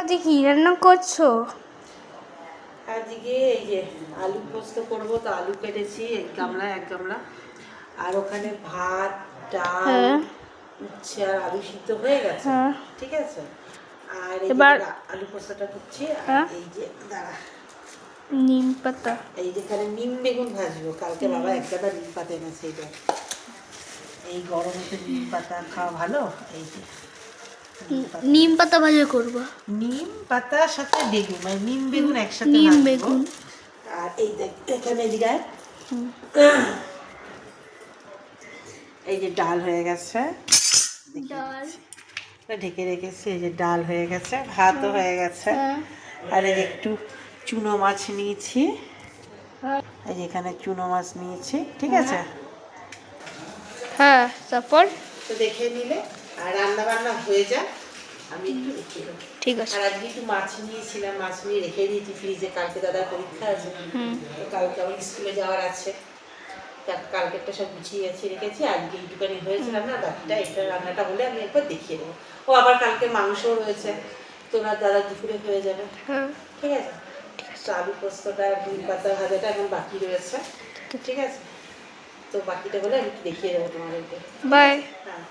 আজকে কি রান্না করছো? আজকে এই যে আলু পোস্ত করবো, তো আলু কেটেছি এক গামলা আর ওখানে ভাত, ডাল, হ্যাঁ উচ্ছে আর আলু সিদ্ধ হয়ে গেছে। হ্যাঁ ঠিক আছে। আর এই যে এবার আলু পোস্তটা করছি। আর হ্যাঁ এই যে দাঁড়া, নিম পাতা এই যেখানে নিম বেগুন ভাজবো। কালকে বাবা এক গাদা নিম পাতা এনেছে। এইটা এই গরমে তো নিম পাতা খাওয়া ভালো। এই যে নিম পাতা ভাজা করবো। নিম পাতার সাথে বেগুন, মানে নিম বেগুন একসাথে নিম ভাজবো। বেগুন আর এই দেখ এখানে এদিকে এই যে ডাল হয়ে গেছে, ডাল ঢেকে রেখেছি। এই যে ডাল হয়ে গেছে, ভাতও হয়ে গেছে। আর এই যে একটু চুনো মাছ নিয়েছি, এই যে এখানে চুনো মাছ নিয়েছি। ঠিক আছে, হ্যাঁ তারপর তো দেখে নিলে আর রান্না বান্না হয়ে যায়। আমি একটু দেখে নেবো। ঠিক আছে। আর আজকে একটু মাছ নিয়েছিলাম, মাছ নিয়ে রেখে দিয়েছি ফ্রিজে। কালকে দাদার পরীক্ষা আছে, তো কালকে আমার স্কুলে যাওয়ার আছে। কালকেরটা সব গুছিয়ে গেছি, রেখেছি। আজকে একটুখানি হয়েছে রান্না, বাকিটা এটা রান্নাটা হলে আমি একবার দেখিয়ে দেবো। ও আবার কালকে মাংসও রয়েছে, তোরা দাদা দুপুরে হয়ে যাবে। হ্যাঁ ঠিক আছে, তো আলু পোস্তটা, নিম পাতা ভাজাটা এখন বাকি রয়েছে। ঠিক আছে, তো বাকিটা হলে আমি একটু দেখিয়ে দেবো তোমাদেরকে। বাই। হ্যাঁ।